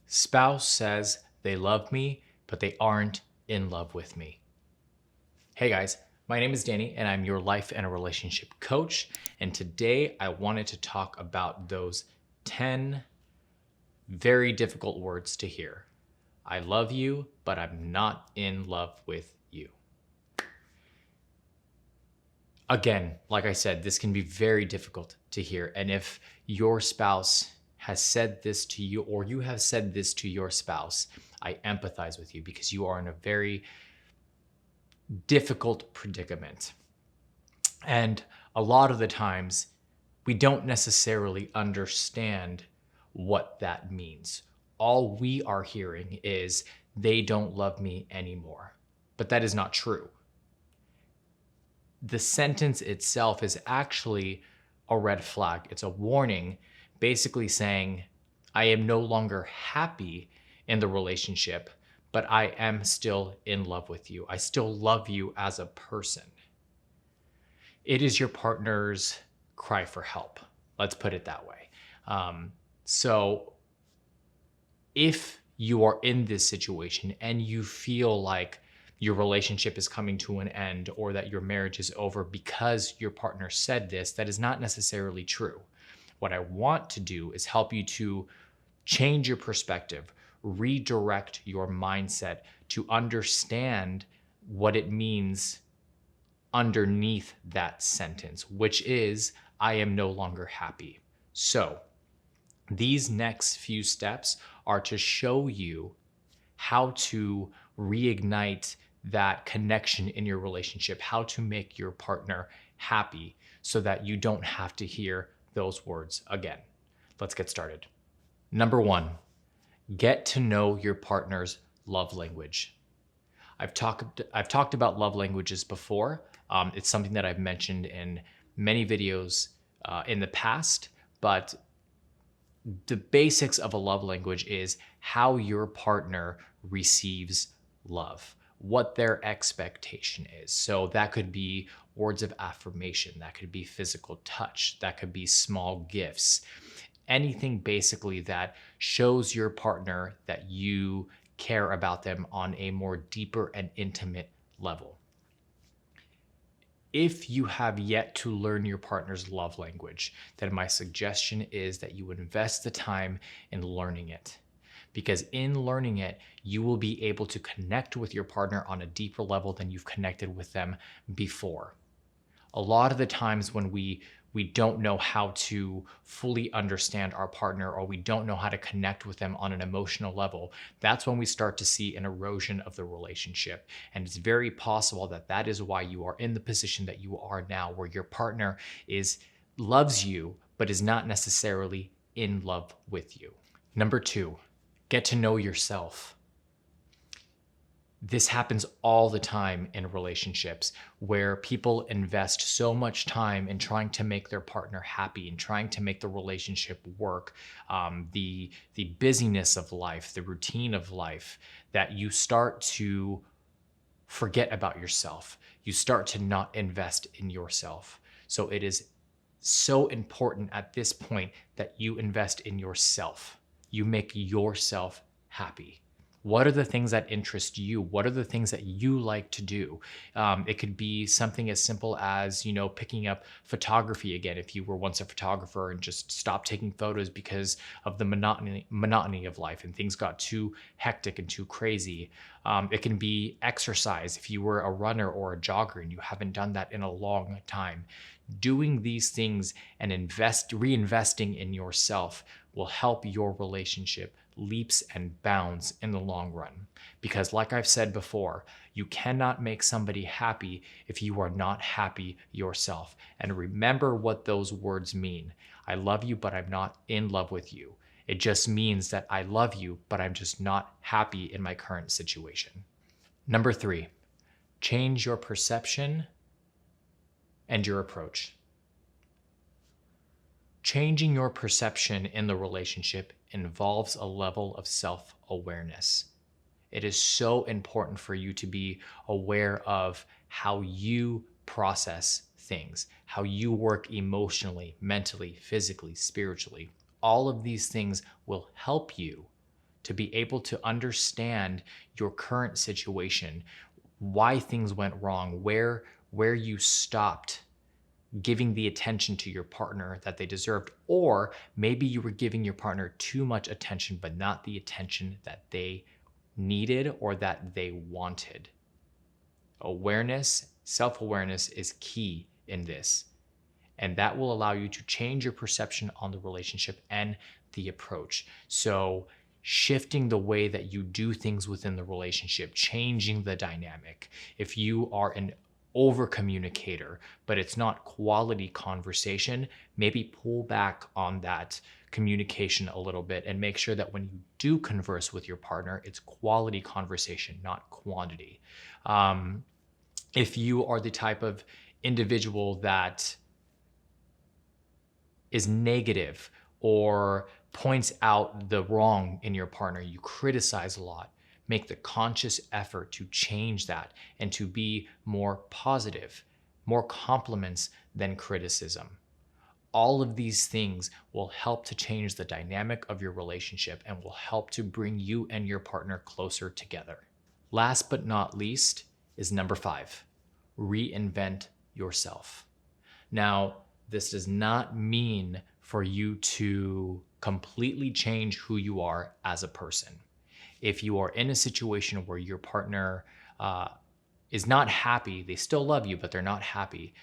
Spouse says they love me, but they aren't in love with me. Hey guys, my name is Danny and I'm your life and a relationship coach. And today I wanted to talk about those 10 very difficult words to hear. I love you, but I'm not in love with you. Again, like I said, this can be very difficult to hear. And if your spouse has said this to you, or you have said this to your spouse, I empathize with you because you are in a very difficult predicament. And a lot of the times, we don't necessarily understand what that means. All we are hearing is, they don't love me anymore. But that is not true. The sentence itself is actually a red flag. It's a warning, basically saying, I am no longer happy in the relationship, but I am still in love with you. I still love you as a person. It is your partner's cry for help. Let's put it that way. So if you are in this situation and you feel like your relationship is coming to an end or that your marriage is over because your partner said this, that is not necessarily true. What I want to do is help you to change your perspective, redirect your mindset to understand what it means underneath that sentence, which is, I am no longer happy. So these next few steps are to show you how to reignite that connection in your relationship, how to make your partner happy so that you don't have to hear those words again. Let's get started. Number one, get to know your partner's love language. I've talked about love languages before. It's something that I've mentioned in many videos in the past, but the basics of a love language is how your partner receives love, what their expectation is. So that could be words of affirmation, that could be physical touch, that could be small gifts, anything basically that shows your partner that you care about them on a more deeper and intimate level. If you have yet to learn your partner's love language, then my suggestion is that you invest the time in learning it. Because in learning it, you will be able to connect with your partner on a deeper level than you've connected with them before. A lot of the times when we don't know how to fully understand our partner, or we don't know how to connect with them on an emotional level, that's when we start to see an erosion of the relationship. And it's very possible that that is why you are in the position that you are now, where your partner loves you, but is not necessarily in love with you. Number two, get to know yourself. This happens all the time in relationships where people invest so much time in trying to make their partner happy and trying to make the relationship work, the busyness of life, the routine of life, that you start to forget about yourself. You start to not invest in yourself. So it is so important at this point that you invest in yourself. You make yourself happy. What are the things that interest you? What are the things that you like to do? It could be something as simple as, picking up photography again, if you were once a photographer and just stopped taking photos because of the monotony of life and things got too hectic and too crazy. It can be exercise if you were a runner or a jogger and you haven't done that in a long time. Doing these things and reinvesting in yourself will help your relationship leaps and bounds in the long run. Because like I've said before, you cannot make somebody happy if you are not happy yourself. And remember what those words mean. I love you, but I'm not in love with you. It just means that I love you, but I'm just not happy in my current situation. Number three, change your perception and your approach. Changing your perception in the relationship involves a level of self-awareness. It is so important for you to be aware of how you process things, how you work emotionally, mentally, physically, spiritually. All of these things will help you to be able to understand your current situation, why things went wrong, where you stopped giving the attention to your partner that they deserved, or maybe you were giving your partner too much attention, but not the attention that they needed or that they wanted. Awareness, self-awareness is key in this. And that will allow you to change your perception on the relationship and the approach. So shifting the way that you do things within the relationship, changing the dynamic. If you are an over communicator, but it's not quality conversation, maybe pull back on that communication a little bit and make sure that when you do converse with your partner, it's quality conversation, not quantity. If you are the type of individual that is negative or points out the wrong in your partner, you criticize a lot, make the conscious effort to change that and to be more positive, more compliments than criticism. All of these things will help to change the dynamic of your relationship and will help to bring you and your partner closer together. Last but not least is number 5, reinvent yourself. Now, this does not mean for you to completely change who you are as a person. If you are in a situation where your partner is not happy, they still love you, but they're not happy,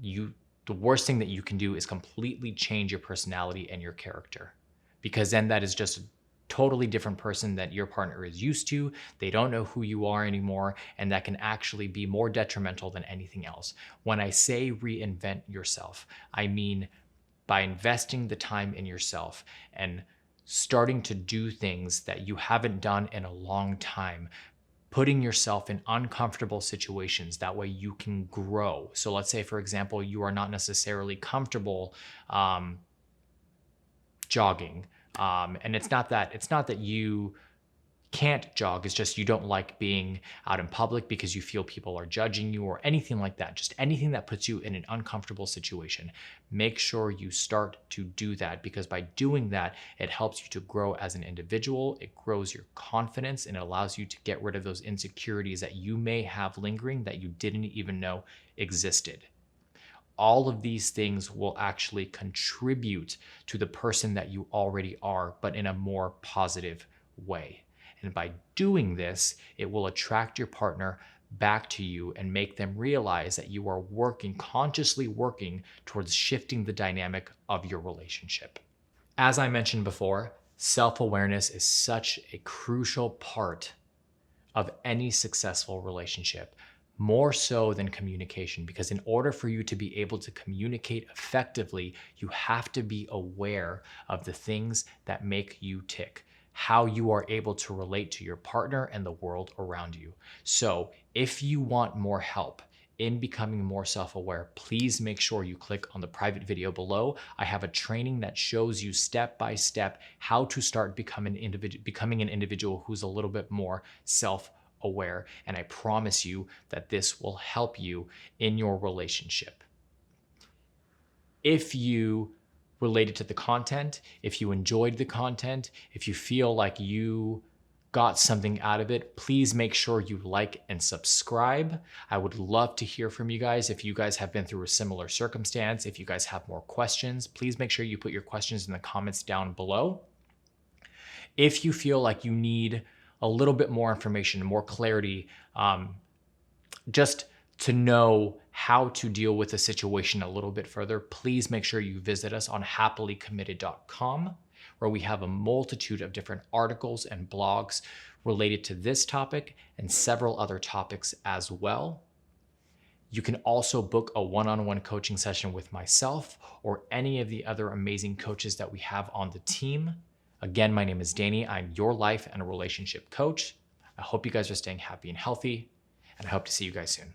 the worst thing that you can do is completely change your personality and your character, because then that is just a totally different person that your partner is used to. They don't know who you are anymore, and that can actually be more detrimental than anything else. When I say reinvent yourself, I mean by investing the time in yourself and starting to do things that you haven't done in a long time, putting yourself in uncomfortable situations. That way you can grow. So let's say, for example, you are not necessarily comfortable jogging. And it's not that you can't jog, it's just you don't like being out in public because you feel people are judging you or anything like that. Just anything that puts you in an uncomfortable situation. Make sure you start to do that, because by doing that, it helps you to grow as an individual. It grows your confidence and it allows you to get rid of those insecurities that you may have lingering that you didn't even know existed. All of these things will actually contribute to the person that you already are, but in a more positive way. And by doing this, it will attract your partner back to you and make them realize that you are consciously working towards shifting the dynamic of your relationship. As I mentioned before, self-awareness is such a crucial part of any successful relationship, more so than communication, because in order for you to be able to communicate effectively, you have to be aware of the things that make you tick, how you are able to relate to your partner and the world around you. So if you want more help in becoming more self-aware, please make sure you click on the private video below. I have a training that shows you step by step how to start becoming an individual who's a little bit more self-aware. And I promise you that this will help you in your relationship. If you related to the content, if you enjoyed the content, if you feel like you got something out of it, please make sure you like and subscribe. I would love to hear from you guys. If you guys have been through a similar circumstance, if you guys have more questions, please make sure you put your questions in the comments down below. If you feel like you need a little bit more information, more clarity, just to know how to deal with the situation a little bit further, please make sure you visit us on happilycommitted.com, where we have a multitude of different articles and blogs related to this topic and several other topics as well. You can also book a one-on-one coaching session with myself or any of the other amazing coaches that we have on the team. Again, my name is Danny. I'm your life and relationship coach. I hope you guys are staying happy and healthy, and I hope to see you guys soon.